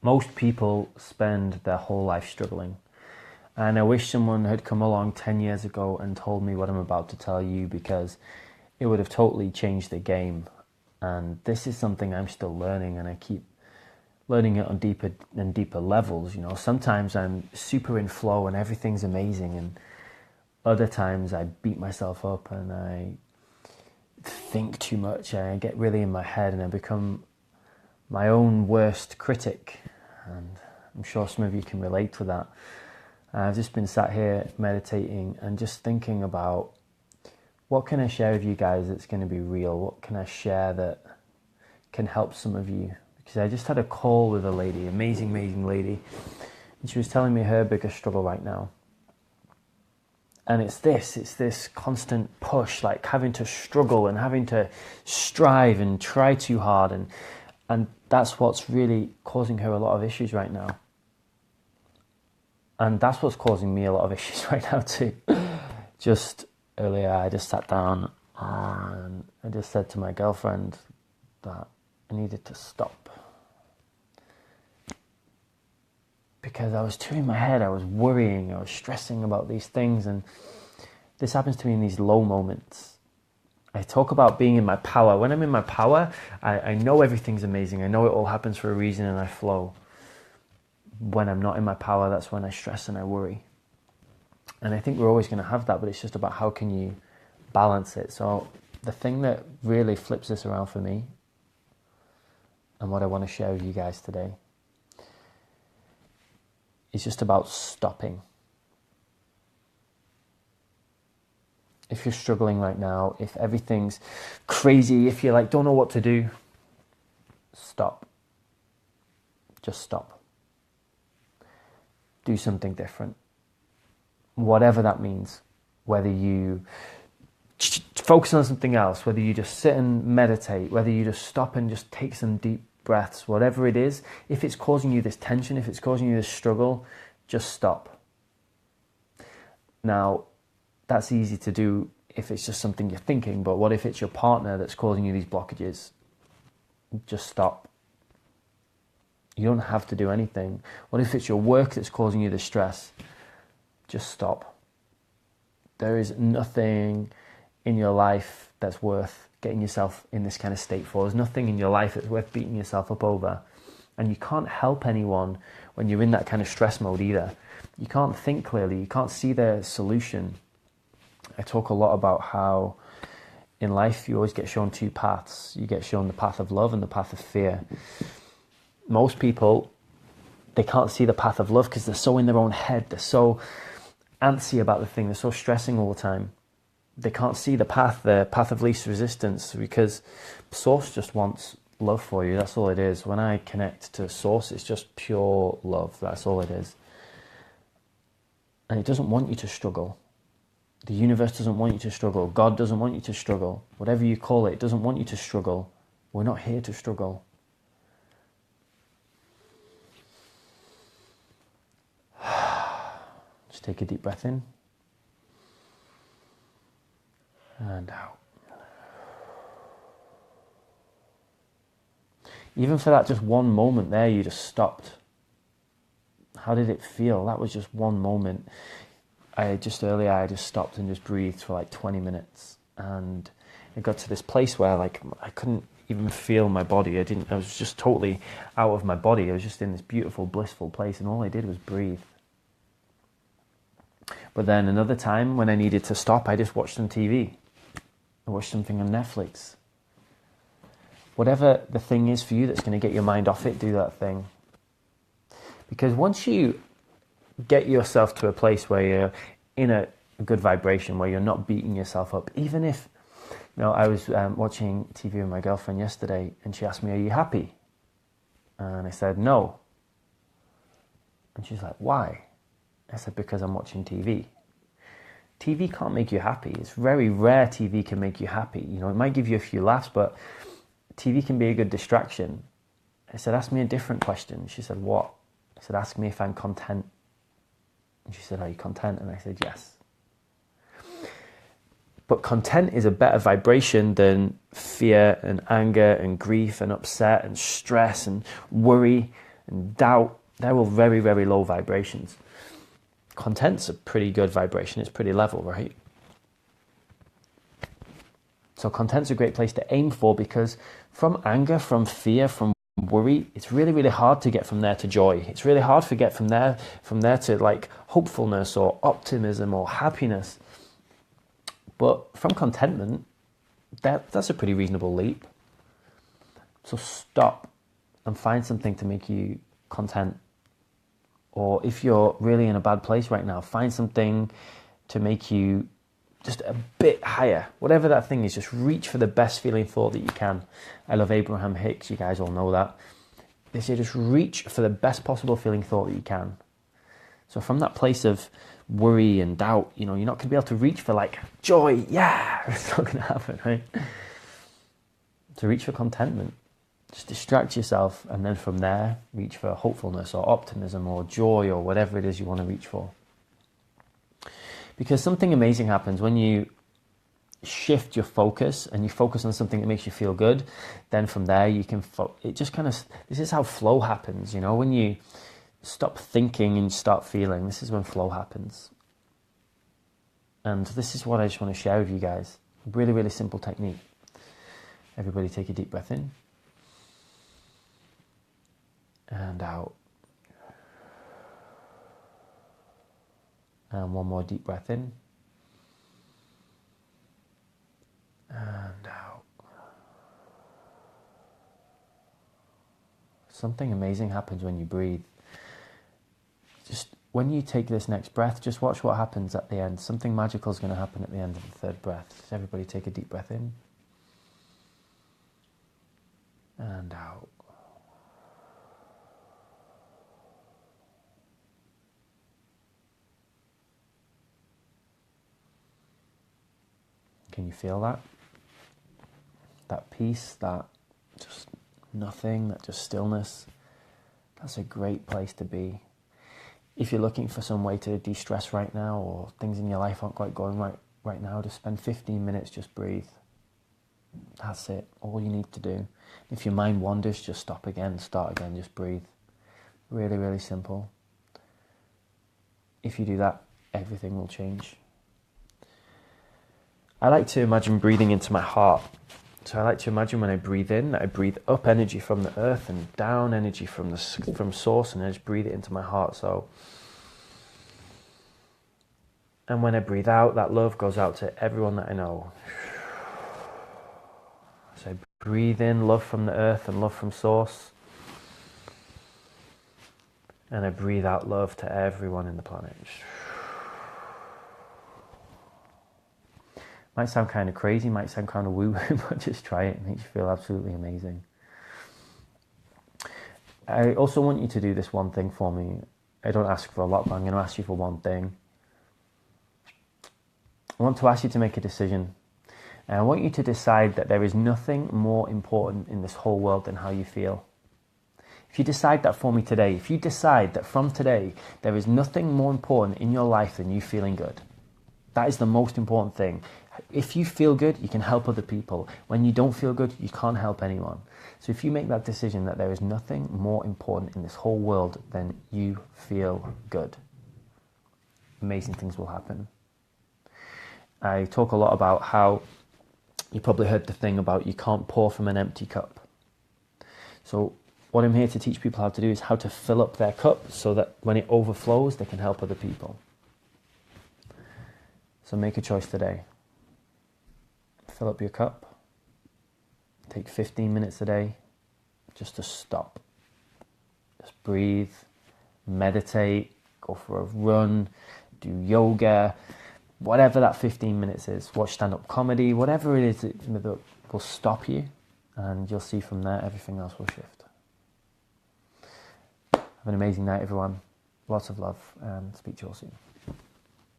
Most people spend their whole life struggling. And I wish someone had come along 10 years ago and told me what I'm about to tell you, because it would have totally changed the game. And this is something I'm still learning, and I keep learning it on deeper and deeper levels. You know, sometimes I'm super in flow and everything's amazing, and other times I beat myself up and I think too much and I get really in my head and I become my own worst critic. And I'm sure some of you can relate to that. I've just been sat here meditating and just thinking about, what can I share with you guys that's going to be real? What can I share that can help some of you? Because I just had a call with a lady, amazing lady, and she was telling me her biggest struggle right now. And it's this constant push, like having to struggle and having to strive and try too hard. And that's what's really causing her a lot of issues right now. And that's what's causing me a lot of issues right now too. Just earlier, I just sat down and I just said to my girlfriend that I needed to stop. Because I was too in my head, I was worrying, I was stressing about these things, and this happens to me in these low moments. I talk about being in my power. When I'm in my power, I know everything's amazing. I know it all happens for a reason and I flow. When I'm not in my power, that's when I stress and I worry. And I think we're always going to have that, but it's just about how can you balance it. So the thing that really flips this around for me, and what I want to share with you guys today, is just about stopping. If you're struggling right now, if everything's crazy, if you don't know what to do, stop. Just stop. Do something different. Whatever that means. Whether you focus on something else, whether you just sit and meditate, whether you just stop and just take some deep breaths, whatever it is, if it's causing you this tension, if it's causing you this struggle, just stop. Now, that's easy to do if it's just something you're thinking, but what if it's your partner that's causing you these blockages? Just stop. You don't have to do anything. What if it's your work that's causing you the stress? Just stop. There is nothing in your life that's worth getting yourself in this kind of state for. There's nothing in your life that's worth beating yourself up over. And you can't help anyone when you're in that kind of stress mode either. You can't think clearly. You can't see the solution. I talk a lot about how in life you always get shown two paths. You get shown the path of love and the path of fear. Most people, they can't see the path of love because they're so in their own head. They're so antsy about the thing. They're so stressing all the time. They can't see the path of least resistance, because Source just wants love for you. That's all it is. When I connect to Source, it's just pure love. That's all it is. And it doesn't want you to struggle. The universe doesn't want you to struggle. God doesn't want you to struggle. Whatever you call it, it doesn't want you to struggle. We're not here to struggle. Just take a deep breath in and out. Even for that just one moment there, you just stopped. How did it feel? That was just one moment. I just stopped and just breathed for 20 minutes. And it got to this place where I couldn't even feel my body. I was just totally out of my body. I was just in this beautiful, blissful place, and all I did was breathe. But then another time when I needed to stop, I just watched some TV. I watched something on Netflix. Whatever the thing is for you that's going to get your mind off it, do that thing. Because once you get yourself to a place where you're in a good vibration, where you're not beating yourself up, even if, I was watching TV with my girlfriend yesterday, and she asked me, "Are you happy?" And I said, "No." And she's like, "Why?" I said, "Because I'm watching TV." TV can't make you happy. It's very rare TV can make you happy. It might give you a few laughs, but TV can be a good distraction. I said, "Ask me a different question." She said, "What?" I said, "Ask me if I'm content." And she said, "Are you content?" And I said, "Yes." But content is a better vibration than fear and anger and grief and upset and stress and worry. and doubt, they're all very, very low vibrations. Content's a pretty good vibration. It's pretty level, right? So content's a great place to aim for, because from anger, from fear, from worry, it's really, really hard to get from there to joy. It's really hard to get from there to like hopefulness or optimism or happiness. But from contentment, that's a pretty reasonable leap. So stop and find something to make you content. Or if you're really in a bad place right now, find something to make you just a bit higher. Whatever that thing is, just reach for the best feeling thought that you can. I love Abraham Hicks, you guys all know that. They say just reach for the best possible feeling thought that you can. So from that place of worry and doubt, you're not going to be able to reach for like joy. Yeah, it's not going to happen, right? So reach for contentment. Just distract yourself, and then from there, reach for hopefulness or optimism or joy or whatever it is you want to reach for. Because something amazing happens when you shift your focus and you focus on something that makes you feel good. Then from there, you can, this is how flow happens, when you stop thinking and start feeling, this is when flow happens. And this is what I just want to share with you guys. Really, really simple technique. Everybody take a deep breath in. And out. And one more deep breath in. And out. Something amazing happens when you breathe. Just when you take this next breath, just watch what happens at the end. Something magical is going to happen at the end of the third breath. So everybody take a deep breath in. And out. Can you feel that? That peace, that just nothing, that just stillness. That's a great place to be. If you're looking for some way to de-stress right now, or things in your life aren't quite going right now, just spend 15 minutes, just breathe. That's it, all you need to do. If your mind wanders, just stop again, start again, just breathe. Really, really simple. If you do that, everything will change. I like to imagine breathing into my heart. So I like to imagine when I breathe in, that I breathe up energy from the earth and down energy from source, and I just breathe it into my heart. So, and when I breathe out, that love goes out to everyone that I know. So I breathe in love from the earth and love from source. And I breathe out love to everyone in the planet. Might sound kind of crazy, might sound kind of woo-woo, but just try it. It makes you feel absolutely amazing. I also want you to do this one thing for me. I don't ask for a lot, but I'm going to ask you for one thing. I want to ask you to make a decision. And I want you to decide that there is nothing more important in this whole world than how you feel. If you decide that for me today, if you decide that from today, there is nothing more important in your life than you feeling good. That is the most important thing. If you feel good, you can help other people. When you don't feel good, you can't help anyone. So if you make that decision that there is nothing more important in this whole world than you feel good, amazing things will happen. I talk a lot about how, you probably heard the thing about you can't pour from an empty cup. So what I'm here to teach people how to do is how to fill up their cup so that when it overflows, they can help other people. So make a choice today. Fill up your cup. Take 15 minutes a day just to stop. Just breathe, meditate, go for a run, do yoga, whatever that 15 minutes is. Watch stand-up comedy, whatever it is that will stop you, and you'll see from there everything else will shift. Have an amazing night, everyone. Lots of love, and speak to you all soon.